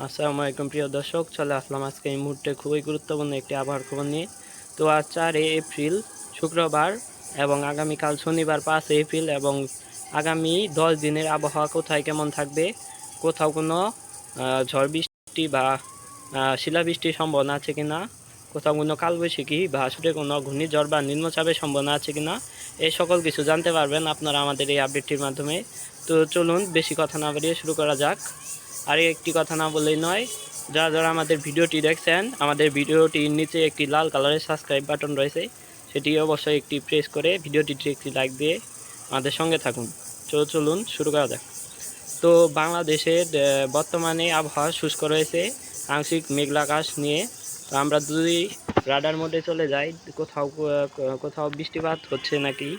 আসসালামু আলাইকুম প্রিয় দর্শক, চলে আসলাম আজকে এই মুহূর্তে খুবই গুরুত্বপূর্ণ একটি আবহাওয়ার খবর নিয়ে। তো আজ 4 এপ্রিল শুক্রবার এবং আগামীকাল শনিবার 5 এপ্রিল এবং আগামী 10 দিনের আবহাওয়া কোথায় কেমন থাকবে, কোথাও কোনো ঝড় বৃষ্টি বা শিলাবৃষ্টির সম্ভাবনা আছে কিনা, কোথাও কোনো কালবৈশাখী বা আসলে কোনো ঘূর্ণিঝড় বা নিম্নচাপের সম্ভাবনা আছে কিনা, এই সকল কিছু জানতে পারবেন আপনারা আমাদের এই আপডেটটির মাধ্যমে। তো চলুন বেশি কথা না বাড়িয়ে শুরু করা যাক। আর একটি কথা না বললেই নয়, যারা যারা আমাদের ভিডিওটি দেখছেন, আমাদের ভিডিওটির নিচে একটি লাল কালারের সাবস্ক্রাইব বাটন রয়েছে, সেটি অবশ্যই একটি প্রেস করে ভিডিওটিতে একটি লাইক দিয়ে আমাদের সঙ্গে থাকুন। চলুন শুরু করা যাক। তো বাংলাদেশের বর্তমানে আবহাওয়া শুষ্ক রয়েছে, আংশিক মেঘলা আকাশ নিয়ে। তো আমরা যদি রাডার মোডে চলে যাই, কোথাও কোথাও বৃষ্টিপাত হচ্ছে নাকি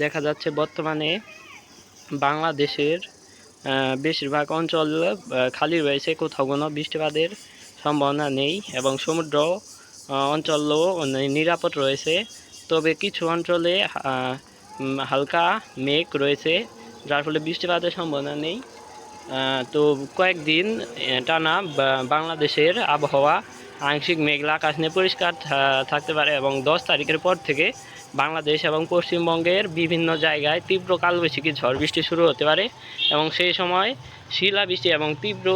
দেখা যাচ্ছে। বর্তমানে বাংলাদেশের বেশিরভাগ অঞ্চল খালি রয়েছে, কোথাও কোনো বৃষ্টিপাতের সম্ভাবনা নেই এবং সমুদ্র অঞ্চলও নিরাপদ রয়েছে। তবে কিছু অঞ্চলে হালকা মেঘ রয়েছে, যার ফলে বৃষ্টিপাতের সম্ভাবনা নেই। তো কয়েকদিন টানা বাংলাদেশের আবহাওয়া আংশিক মেঘলা আকাশ নিয়ে পরিষ্কার থাকতে পারে এবং 10 তারিখের পর থেকে বাংলাদেশ এবং পশ্চিমবঙ্গের বিভিন্ন জায়গায় তীব্র কালবৈশাখী ঝড় বৃষ্টি শুরু হতে পারে এবং সেই সময় শিলাবৃষ্টি এবং তীব্র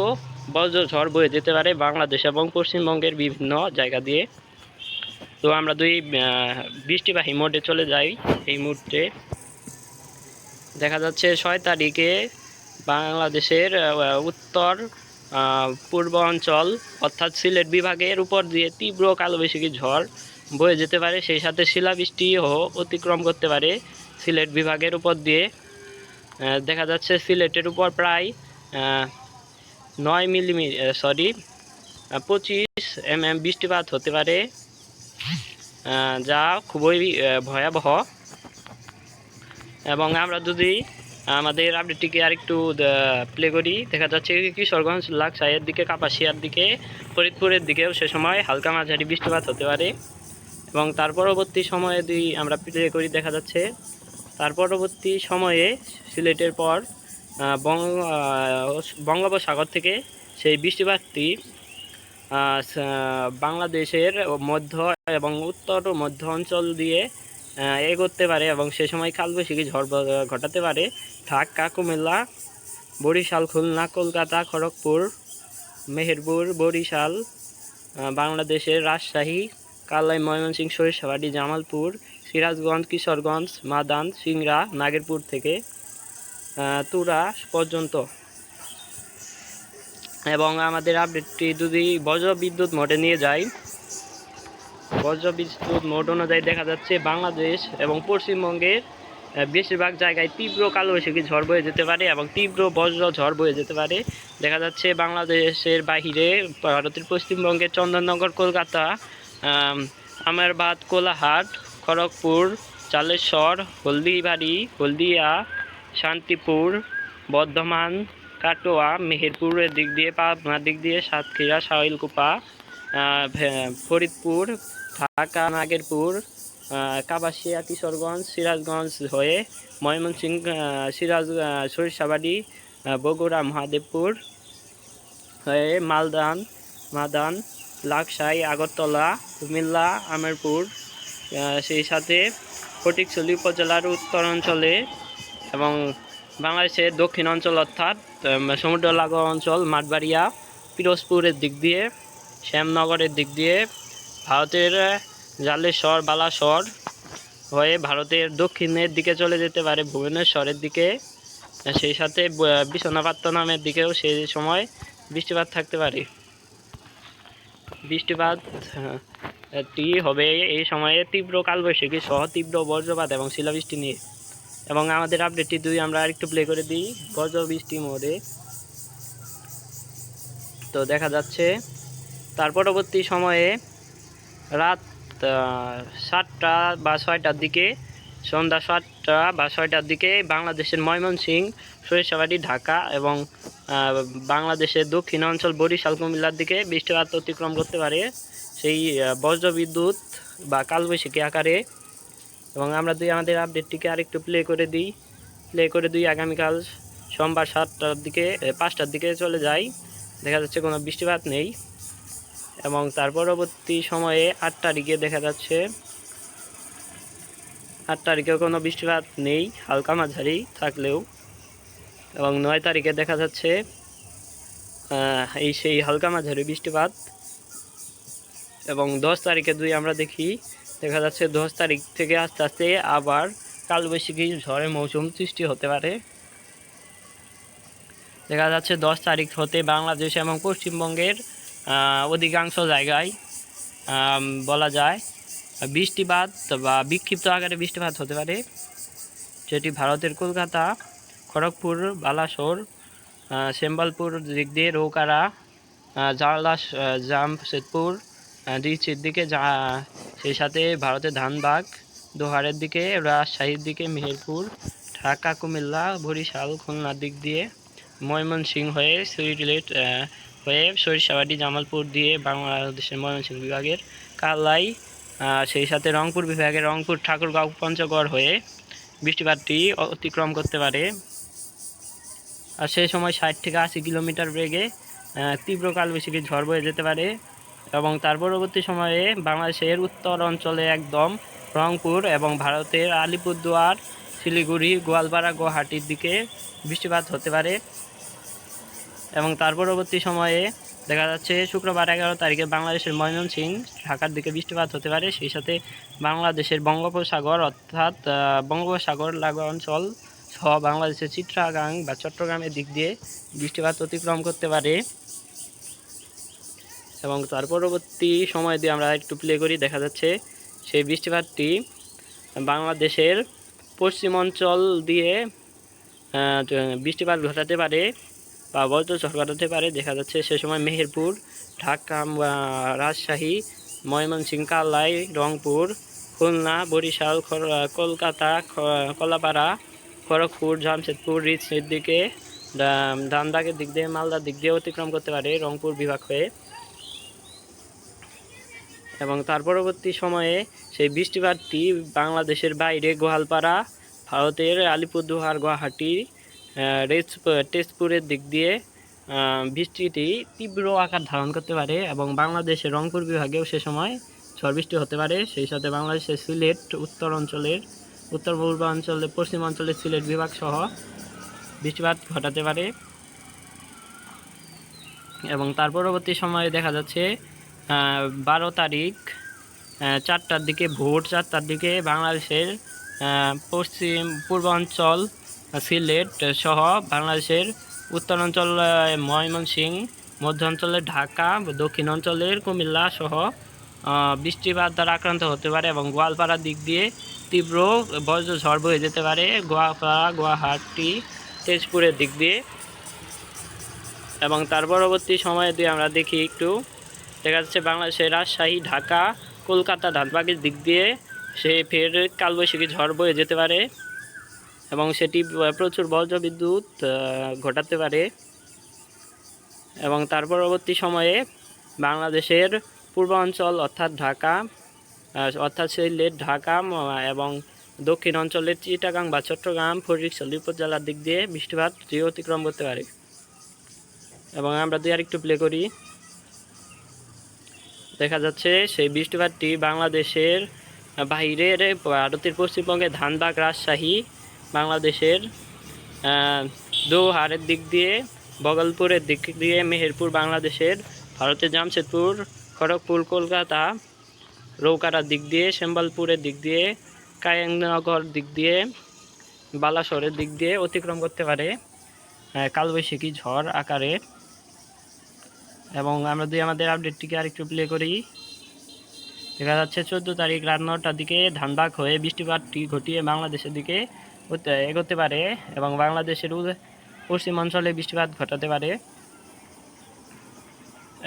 বজ্র ঝড় বয়ে যেতে পারে বাংলাদেশ এবং পশ্চিমবঙ্গের বিভিন্ন জায়গা দিয়ে। তো আমরা বৃষ্টিবাহী মোডে চলে যাই। এই মুহূর্তে দেখা যাচ্ছে 6 তারিখে বাংলাদেশের উত্তর পূর্ব অঞ্চল অর্থাৎ সিলেট বিভাগের উপর দিয়ে তীব্র কালবৈশাখী ঝড় বয়ে যেতে পারে, সেই সাথে শিলাবৃষ্টিও অতিক্রম করতে পারে সিলেট বিভাগের উপর দিয়ে। দেখা যাচ্ছে সিলেটের উপর প্রায় 25 mm বৃষ্টিপাত হতে পারে, যা খুবই ভয়াবহ। এবং আমরা যদি আমাদের আপডেটটিকে আরেকটু প্লে করি, দেখা যাচ্ছে কিশোরগঞ্জ, লাকসাইয়ের দিকে, কাপাসিয়ার দিকে, ফরিদপুরের দিকেও সে সময় হালকা মাঝারি বৃষ্টিপাত হতে পারে। এবং তার পরবর্তী সময়ে যদি আমরা প্লে করি, দেখা যাচ্ছে তার পরবর্তী সময়ে সিলেটের পর বঙ্গোপসাগর থেকে সেই বৃষ্টিপাতটি বাংলাদেশের মধ্য এবং উত্তর মধ্য অঞ্চল দিয়ে এগোতে পারে এবং সে সময় কালবৈশাখী ঝড় ঘটাতে পারে ঢাকা, কুমিল্লা, বরিশাল, খুলনা, কলকাতা, খড়গপুর, মেহেরপুর, বরিশাল, বাংলাদেশের রাজশাহী, কালাই, ময়মনসিংহ, সরিষাবাড়ি, জামালপুর, সিরাজগঞ্জ, কিশোরগঞ্জ, মাদান, সিংড়া, নাগেরপুর থেকে তুরা পর্যন্ত। এবং আমাদের আপডেটটি যদি বজ্রবিদ্যুৎ মোডে নিয়ে যাই, বজ্রবিদ্যুৎ মোড অনুযায়ী দেখা যাচ্ছে বাংলাদেশ এবং পশ্চিমবঙ্গের বেশিরভাগ জায়গায় তীব্র কালবৈশাখী ঝড় বয়ে যেতে পারে এবং তীব্র বজ্র ঝড় বয়ে যেতে পারে। দেখা যাচ্ছে বাংলাদেশের বাহিরে ভারতের পশ্চিমবঙ্গের চন্দননগর, কলকাতা, আমেরবাদ, কোলাহাট, খড়গপুর, চালেশ্বর, হলদিবাড়ি, হলদিয়া, শান্তিপুর, বর্ধমান, কাটোয়া, মেহেরপুরের দিক দিয়ে, পাবনার দিক দিয়ে, সাতক্ষীরা, শাইলকুপা, ফরিদপুর, ঢাকা, নাগেরপুর, কাপাসিয়া, কিশোরগঞ্জ, সিরাজগঞ্জ হয়ে ময়মনসিংহ, সরিষাবাড়ি, বগুড়া, মহাদেবপুর হয়ে মাদান, লাকসাই, আগরতলা, কুমিল্লা, আমেরপুর, সেই সাথে ফটিকছড়ি উপজেলার উত্তর অঞ্চলে এবং বাংলাদেশের দক্ষিণ অঞ্চল অর্থাৎ সমুদ্র লাগোয়া অঞ্চল, মাঠবাড়িয়া, পিরোজপুরের দিক দিয়ে, শ্যামনগরের দিক দিয়ে, ভারতের জালেশ্বর, বালাসর হয়ে ভারতের দক্ষিণের দিকে চলে যেতে পারে ভুবনেশ্বরের দিকে, সেই সাথে বিশ্বনাথপাট্টনামের দিকেও সেই সময় বৃষ্টিপাত থাকতে পারে। বৃষ্টিপাতটি হবে এই সময়ে তীব্র কালবৈশাখী সহ তীব্র বজ্রপাত এবং শিলাবৃষ্টি নিয়ে। এবং আমাদের আপডেটটি যদি আমরা আরেকটু প্লে করে দিই বজ্রবৃষ্টি মোডে, তো দেখা যাচ্ছে তার পরবর্তী সময়ে রাত 7টা বা 6টার দিকে, সন্ধ্যা 7টা বা 6টার দিকে বাংলাদেশের ময়মনসিংহ, সরিষাবাড়ি, ঢাকা এবং বাংলাদেশের দক্ষিণ অঞ্চল বরিশাল, কুমিল্লার দিকে বৃষ্টিপাত অতিক্রম করতে পারে সেই বজ্রবিদ্যুৎ বা কালবৈশাখী আকারে। এবং আমরা আমাদের আপডেটটিকে আরেকটু প্লে করে দিই আগামীকাল সোমবার 5টার দিকে চলে যাই। দেখা যাচ্ছে কোনো বৃষ্টিপাত নেই। এবং তার পরবর্তী সময়ে 8 তারিখে দেখা যাচ্ছে 8 তারিখেও কোনো বৃষ্টিপাত নেই, হালকা মাঝারি থাকলেও। এবং 9 তারিখে দেখা যাচ্ছে সেই হালকা মাঝারি বৃষ্টিপাত। এবং 10 তারিখে যদি আমরা দেখি, দেখা যাচ্ছে 10 তারিখ থেকে আস্তে আস্তে আবার কালবৈশাখী ঝড়ের মৌসুম সৃষ্টি হতে পারে। দেখা যাচ্ছে 10 তারিখ হতে বাংলাদেশ এবং পশ্চিমবঙ্গের অধিকাংশ জায়গায় বলা যায় বৃষ্টিপাত বা বিক্ষিপ্ত আকারে বৃষ্টিপাত হতে পারে, যেটি ভারতের কলকাতা, খড়গপুর, বালাসোর, শ্যামবালপুর দিক দিয়ে, রৌকারা, জামশেদপুর রিচির দিকে, সেই সাথে ভারতের ধানবাদ, দোহারের দিকে, রাজশাহীর দিকে, মেহেরপুর, ঢাকা, কুমিল্লা, বরিশাল, খুলনার দিক দিয়ে, ময়মনসিংহ হয়ে সিলেট হয়ে সরিষাবাড়ি, জামালপুর দিয়ে বাংলাদেশের ময়মনসিংহ বিভাগের কালাই, সেই সাথে রংপুর বিভাগের রংপুর, ঠাকুরগাঁও, পঞ্চগড় হয়ে বৃষ্টিপাতটি অতিক্রম করতে পারে। আর সেই সময় 60 থেকে 80 কিলোমিটার বেগে তীব্র কালবৈশাখী ঝড় বয়ে যেতে পারে। এবং তার পরবর্তী সময়ে বাংলাদেশের উত্তর অঞ্চলে একদম রংপুর এবং ভারতের আলিপুরদুয়ার, শিলিগুড়ি, গোয়ালপাড়া, গুয়াহাটির দিকে বৃষ্টিপাত হতে পারে। এবং তার পরবর্তী সময়ে দেখা যাচ্ছে শুক্রবার 11 তারিখে বাংলাদেশের ময়মনসিংহ, ঢাকার দিকে বৃষ্টিপাত হতে পারে। সেই সাথে বাংলাদেশের বঙ্গোপসাগর অর্থাৎ বঙ্গোপসাগর লাগোয়া অঞ্চল সহ বাংলাদেশের চিটাগাং বা চট্টগ্রামের দিক দিয়ে বৃষ্টিপাত অতিক্রম করতে পারে। এবং তার পরবর্তী সময় দিয়ে আমরা একটু প্লে করি, দেখা যাচ্ছে সেই বৃষ্টিপাতটি বাংলাদেশের পশ্চিম অঞ্চল দিয়ে বৃষ্টিপাত ঘটাতে পারে বা বজ্রঝড় ঘটাতে পারে। দেখা যাচ্ছে সে সময় মেহেরপুর, ঢাকা, রাজশাহী, ময়মনসিংহ, কালাই, রংপুর, খুলনা, বরিশাল, কলকাতা, কলাপাড়া, খড়গপুর, জামশেদপুর, রিচের দিকে, ধানবাদের দিক দিয়ে, মালদার দিক দিয়ে অতিক্রম করতে পারে রংপুর বিভাগ হয়ে। এবং তার পরবর্তী সময়ে সেই বৃষ্টিপাতটি বাংলাদেশের বাইরে গোয়ালপাড়া, ভারতের আলিপুরদুয়ার, গুয়াহাটি, তেজপুরের দিক দিয়ে বৃষ্টিটি তীব্র আকার ধারণ করতে পারে। এবং বাংলাদেশের রংপুর বিভাগেও সে সময় ঝড় বৃষ্টি হতে পারে। সেই সাথে বাংলাদেশের সিলেট উত্তর অঞ্চলের, উত্তর পূর্বাঞ্চলের, পশ্চিম অঞ্চলের সিলেট বিভাগ সহ বৃষ্টিপাত ঘটাতে পারে। এবং তার পরবর্তী সময়ে দেখা যাচ্ছে 12 তারিখ 4টার দিকে, ভোর 4টার দিকে বাংলাদেশের পূর্বাঞ্চল সিলেট সহ বাংলাদেশের উত্তরাঞ্চল ময়মনসিংহ, মধ্য অঞ্চলের ঢাকা, দক্ষিণ অঞ্চলের কুমিল্লা সহ বৃষ্টিপাত দ্বারা আক্রান্ত হতে পারে। এবং গোয়ালপাড়ার দিক দিয়ে তীব্র বজ্রঝড় বয়ে যেতে পারে গোয়ালপাড়া, গুয়াহাটি, তেজপুরের দিক দিয়ে। এবং তার পরবর্তী সময়ে দিয়ে আমরা দেখি একটু, দেখা যাচ্ছে বাংলাদেশের রাজশাহী, ঢাকা, কলকাতা, ধানবাদের দিক দিয়ে সে ফের কালবৈশাখী ঝড় বয়ে যেতে পারে এবং সেটি প্রচুর বজ্রবিদ্যুৎ ঘটাতে পারে। এবং তার পরবর্তী সময়ে বাংলাদেশের পূর্বাঞ্চল অর্থাৎ ঢাকা, অর্থাৎ সিলেট, ঢাকা এবং দক্ষিণ অঞ্চলের চিটাগাং বা চট্টগ্রাম, ফটিকছড়ি উপজেলার দিক দিয়ে বৃষ্টিপাত অতিক্রম করতে পারে। এবং আমরা যদি আরেকটু প্লে করি, দেখা যাচ্ছে সেই বৃষ্টিপাতটি বাংলাদেশের বাইরের ভারতের পশ্চিমবঙ্গে ধানবাদ, রাজশাহী, বাংলাদেশের দোহারের দিক দিয়ে, বগলপুরের দিক দিয়ে, মেহেরপুর, বাংলাদেশের ভারতের জামশেদপুর, খড়গপুর, কলকাতা, রৌকারার দিক দিয়ে, শ্যামবালপুরের দিক দিয়ে, কায়েঙ্গনগর দিক দিয়ে, বালাসোরের দিক দিয়ে অতিক্রম করতে পারে কালবৈশাখী ঝড় আকারে। এবং আমরা যদি আমাদের আপডেটটিকে আরেকটু প্লে করি, দেখা যাচ্ছে 14 তারিখ রাত 9টার দিকে ধানবাদ হয়ে বৃষ্টিপাতটি ঘটিয়ে বাংলাদেশের দিকে এগোতে পারে এবং বাংলাদেশের পশ্চিম অঞ্চলে বৃষ্টিপাত ঘটাতে পারে।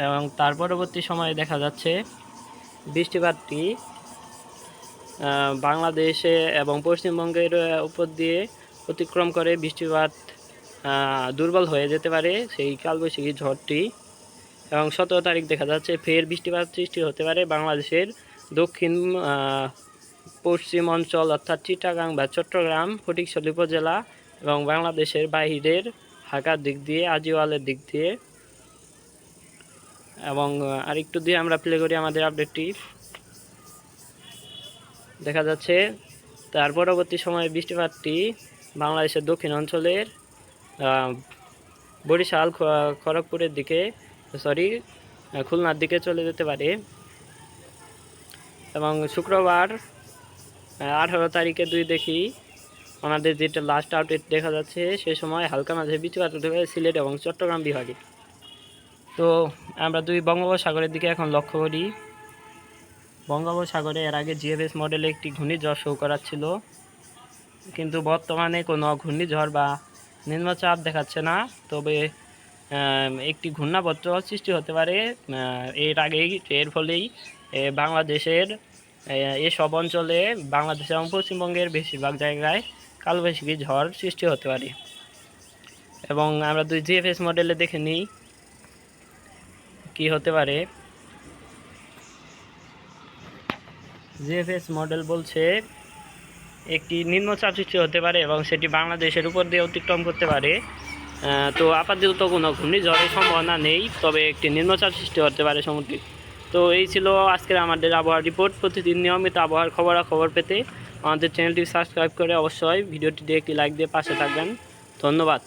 এবং তার পরবর্তী সময়ে দেখা যাচ্ছে বৃষ্টিপাতটি বাংলাদেশে এবং পশ্চিমবঙ্গের উপর দিয়ে অতিক্রম করে বৃষ্টিপাত দুর্বল হয়ে যেতে পারে সেই কালবৈশাখী ঝড়টি। এবং 17 তারিখ দেখা যাচ্ছে ফের বৃষ্টিপাত সৃষ্টি হতে পারে বাংলাদেশের দক্ষিণ পশ্চিম অঞ্চল অর্থাৎ চিটাগাং বা চট্টগ্রাম, ফটিকছড়ি উপজেলা এবং বাংলাদেশের বাইরের ঢাকার দিক দিয়ে, আজিওয়ালের দিক দিয়ে। এবং আরেকটু দিয়ে আমরা প্লে করি আমাদের আপডেটটি। দেখা যাচ্ছে তার পরবর্তী সময়ে বৃষ্টিপাতটি বাংলাদেশের দক্ষিণ অঞ্চলের বরিশাল খড়গপুরের দিকে খুলনার দিকে চলে যেতে পারে। এবং শুক্রবার 18 তারিখে দেখি আমাদের যেটা লাস্ট আপডেট দেখা যাচ্ছে, সে সময় হালকা মাঝে বৃষ্টিপাত হতে পারে সিলেট এবং চট্টগ্রাম বিভাগে। তো আমরা বঙ্গোপসাগরের দিকে এখন লক্ষ্য করি। বঙ্গোপসাগরে এর আগে জিএফএস মডেলে একটি ঘূর্ণিঝড় শো করাচ্ছিল, কিন্তু বর্তমানে কোনো ঘূর্ণিঝড় বা নিম্নচাপ দেখাচ্ছে না। তবে একটি ঘূর্ণাবর্ত সৃষ্টি হতে পারে এর ফলেই বাংলাদেশের এসব অঞ্চলে, বাংলাদেশ এবং পশ্চিমবঙ্গের বেশিরভাগ জায়গায় কালবৈশাখী ঝড় সৃষ্টি হতে পারে। এবং আমরা জিএফএস মডেলে দেখে নিই কি হতে পারে। জিএফএস মডেল বলছে একটি নিম্নচাপ সৃষ্টি হতে পারে এবং সেটি বাংলাদেশের উপর দিয়ে অতিক্রম করতে পারে। তো আপাতত কোনো ঘূর্ণিঝড়ের সম্ভাবনা নেই, তবে একটি নিম্নচাপ সৃষ্টি হতে পারে সমুদ্রে। তো এই ছিল আজকের আমাদের আবহাওয়া রিপোর্ট। প্রতিদিন নিয়মিত আবহাওয়ার খবর পেতে আমাদের চ্যানেলটি সাবস্ক্রাইব করে অবশ্যই ভিডিওটি দিয়ে একটি লাইক দিয়ে পাশে থাকবেন। ধন্যবাদ।